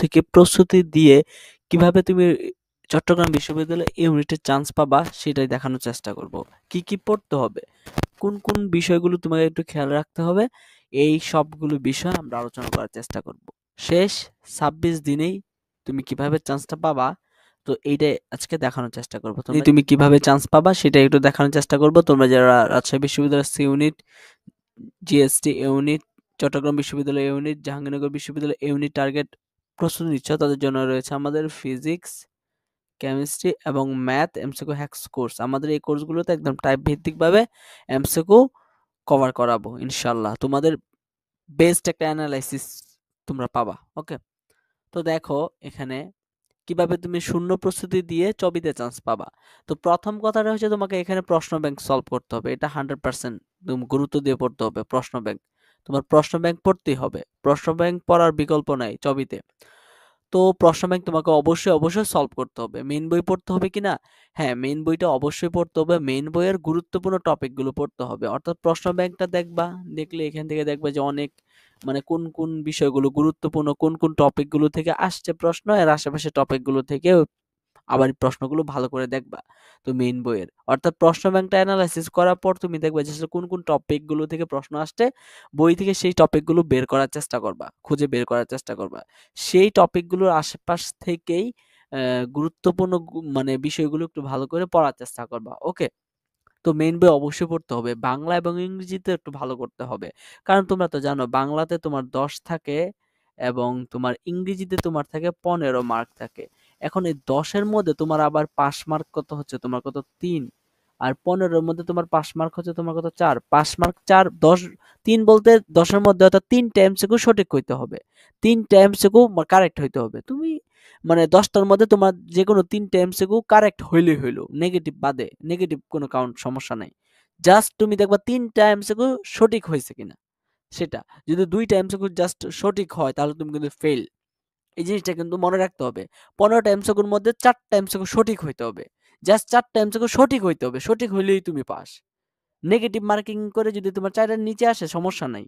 থেকে প্রস্তুতি দিয়ে কিভাবে তুমি চট্টগ্রাম বিশ্ববিদ্যালয়ে ইউনিটের চান্স পাবা সেটাই দেখানোর চেষ্টা করব। কি কি পড়তে হবে, কোন কোন বিষয়গুলো তোমাকে একটু খেয়াল রাখতে হবে, এই সবগুলো বিষয় আমরা আলোচনা করার চেষ্টা করব। শেষ 26 দিনেই তুমি কিভাবে চান্সটা পাবা, তো এইটাই আজকে দেখানোর চেষ্টা করব। তুমি কিভাবে চান্স পাবা সেটা একটু দেখানোর চেষ্টা করব। তোমরা যারা রাজশাহী বিশ্ববিদ্যালয়ের C unit, GST unit, Chittagong বিশ্ববিদ্যালয় ইউনিট, জাহাঙ্গীরনগর বিশ্ববিদ্যালয় ইউনিট টার্গেট প্রস্তুতি নিচ্ছ, তাদের জন্য রয়েছে আমাদের ফিজিক্স, কেমিস্ট্রি এবং ম্যাথ এমসিকিউ হ্যাক্স কোর্স। আমাদের এই কোর্সগুলোতে একদম টাইপ ভিত্তিকভাবে এমসিকিউ কভার করাবো ইনশাল্লাহ। তোমাদের বেস্ট একটা অ্যানালাইসিস তোমরা পাবা। ওকে, তো দেখো এখানে কিভাবে তুমি শূন্য প্রস্তুতি দিয়ে চবিতে চান্স পাবা। তো প্রথম কথাটা হচ্ছে তোমাকে এখানে প্রশ্ন ব্যাংক সলভ করতে হবে। এটা 100% তুমি গুরুত্ব দিয়ে পড়তে হবে। প্রশ্ন ব্যাংক, তোমার প্রশ্ন ব্যাংক পড়তেই হবে। প্রশ্ন ব্যাংক পড়ার বিকল্প নাই চবিতে। তো প্রশ্ন ব্যাংক তোমাকে অবশ্যই সলভ করতে হবে। মেইন বই পড়তে হবে কিনা, হ্যাঁ মেইন বইটা অবশ্যই পড়তে হবে। মেইন বইয়ের গুরুত্বপূর্ণ টপিকগুলো পড়তে হবে। অর্থাৎ প্রশ্ন ব্যাংকটা দেখবা, দেখলে এখান থেকে দেখবা যে অনেক মানে কোন কোন বিষয়গুলো গুরুত্বপূর্ণ, কোন কোন টপিকগুলো থেকে আসছে প্রশ্ন, এর আশেপাশে টপিকগুলো থেকে আবার এই প্রশ্নগুলো ভালো করে দেখবা। তো মেইন বইয়ের অর্থাৎ প্রশ্ন ব্যাংকটা অ্যানালাইসিস করার পর তুমি দেখবা যে আসলে কোন কোন টপিকগুলো থেকে প্রশ্ন আসছে, বই থেকে সেই টপিকগুলো বের করার চেষ্টা করবা, খুঁজে বের করার চেষ্টা করবা। সেই টপিকগুলোর আশেপাশ থেকেই গুরুত্বপূর্ণ মানে বিষয়গুলো একটু ভালো করে পড়ার চেষ্টা করবা। ওকে, তো মেইন বই অবশ্যই পড়তে হবে। বাংলা এবং ইংরেজিতে একটু ভালো করতে হবে, কারণ তোমরা তো জানো বাংলাতে তোমার 10 থাকে এবং তোমার ইংরেজিতে তোমার থাকে 15 মার্ক থাকে। এখন এই 10-এর মধ্যে তোমার আবার পাস মার্ক কত হচ্ছে, তোমার কত 3, আর 15-এর মধ্যে তোমার পাস মার্ক হচ্ছে তোমার কত 4। পাস মার্ক 4, 10, 3 বলতে 10-এর মধ্যে অর্থাৎ 3টা এমসিকিউ সঠিক হইতে হবে, 3টা এমসিকিউ কারেক্ট হইতে হবে। তুমি মানে 10টার মধ্যে তোমার যে কোনো 3টা এমসিকিউ কারেক্ট হইলেই হইলো, নেগেটিভ বাদে। নেগেটিভ কোনো কাউন্ট সমস্যা নাই। জাস্ট তুমি দেখবা 3টা এমসিকিউ সঠিক হয়েছে কিনা সেটা। যদি 2টা এমসিকিউ জাস্ট সঠিক হয় তাহলে তুমি কিন্তু ফেল। এই জিনিসটা কিন্তু মনে রাখতে হবে। 15টা এমসিকিউর মধ্যে 4টা এমসিকিউ সঠিক হইতে হবে। জাস্ট 4টা এমসিকিউ সঠিক হইতে হবে। সঠিক হইলেই তুমি পাস। নেগেটিভ মার্কিং করে যদি তোমার 4-এর নিচে আসে সমস্যা নাই।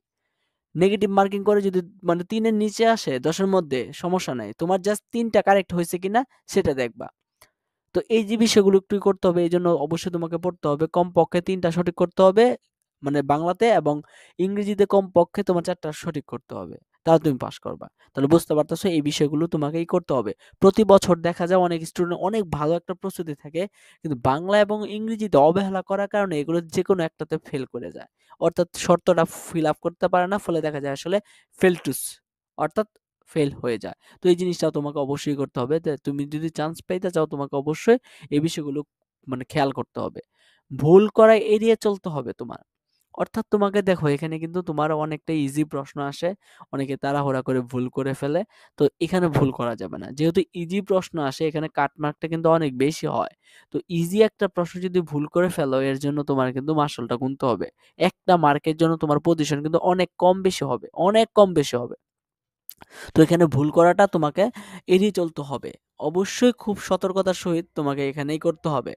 নেগেটিভ মার্কিং করে যদি মানে 3-এর নিচে আসে 10-এর মধ্যে সমস্যা নাই। তোমার জাস্ট 3টা কারেক্ট হয়েছে কিনা সেটা দেখবা। তো এই যে বিষয়গুলো একটু করতে হবে, এইজন্য অবশ্যই তোমাকে পড়তে হবে। কমপক্ষে 3টা সঠিক করতে হবে মানে বাংলাতে, এবং ইংরেজিতে কমপক্ষে তোমার 4টা সঠিক করতে হবে। তাহলে তুমি পাস করবা। তাহলে বুঝতে পারতেছো এই বিষয়গুলো তোমাকেই করতে হবে। প্রতি বছর দেখা যায় অনেক স্টুডেন্ট অনেক ভালো একটা প্রস্তুতি থাকে, কিন্তু বাংলা এবং ইংরেজিতে অবহেলা করার কারণে এগুলো যেকোনো একটাতে ফেল করে যায়। অর্থাৎ শর্তটা ফিল আপ করতে পারে না, ফলে দেখা যায় আসলে ফেলটুস অর্থাৎ ফেল হয়ে যায়। তো এই জিনিসটা তোমাকে অবশ্যই করতে হবে যে তুমি যদি চান্স পাইতে চাও তোমাকে অবশ্যই এই বিষয়গুলো মানে খেয়াল করতে হবে। ভুল করা এড়িয়ে চলতে হবে তোমার। অর্থাৎ তোমাকে দেখো এখানে কিন্তু তোমার অনেকটা ইজি প্রশ্ন আসে, অনেকে তাড়াহুড়া করে ভুল করে ফেলে। তো এখানে ভুল করা যাবে না, যেহেতু ইজি প্রশ্ন আসে এখানে কাট মার্কটা কিন্তু অনেক বেশি হয়। তো ইজি একটা প্রশ্ন যদি ভুল করে ফেলো এর জন্য তোমার কিন্তু মাসুলটা গুনতে হবে। একটা মার্কের জন্য তোমার পজিশন কিন্তু অনেক কম বেশি হবে, অনেক কম বেশি হবে। তো এখানে ভুল করাটা তোমাকে এড়িয়ে চলতে হবে। অবশ্যই খুব সতর্কতার সহিত তোমাকে এখানেই করতে হবে,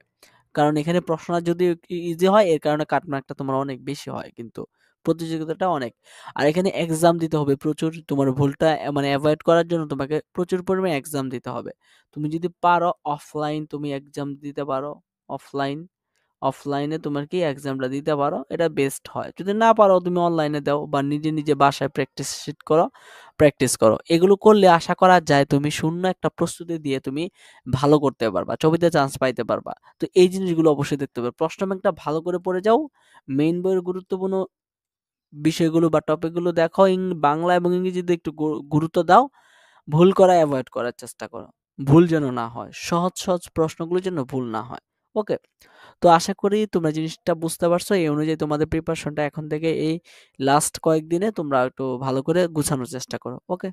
কারণ এখানে প্রশ্নটা যদি ইজি হয় এর কারণে কাট মার্কটা তোমার অনেক বেশি হয়, কিন্তু প্রতিযোগিতাটা অনেক। আর এখানে এক্সাম দিতে হবে প্রচুর, তোমার ভুলটা মানে অ্যাভয়েড করার জন্য তোমাকে প্রচুর পরিমাণে এক্সাম দিতে হবে। তুমি যদি পারো অফলাইন তুমি এক্সাম দিতে পারো। অফলাইন অফলাইনে তোমার কি এক্সামটা দিতে পারো, এটা বেস্ট হয়। যদি না পারো তুমি অনলাইনে দাও বা নিজে নিজে বাসায় প্র্যাকটিস শিট করো, প্র্যাকটিস করো। এগুলো করলে আশা করা যায় তুমি শূন্য একটা প্রস্তুতি দিয়ে তুমি ভালো করতে পারবা, ছবিতে চান্স পাইতে পারবা। তো এই জিনিসগুলো অবশ্যই দেখতে হবে। প্রশ্ন ব্যাংকটা ভালো করে পড়ে যাও, মেইন বইয়ের গুরুত্বপূর্ণ বিষয়গুলো বা টপিকগুলো দেখো, বাংলা এবং ইংরেজিতে একটু গুরুত্ব দাও। ভুল করা অ্যাভয়েড করার চেষ্টা করো, ভুল যেন না হয়, সহজ সহজ প্রশ্নগুলো যেন ভুল না হয়। ওকে, তো আশা করি তোমরা জিনিসটা বুঝতে পারছো। এই অনুযায়ী তোমাদের প্রিপারেশনটা এখন থেকে এই লাস্ট কয়েকদিনে তোমরা একটু ভালো করে গুছানোর চেষ্টা করো। ওকে।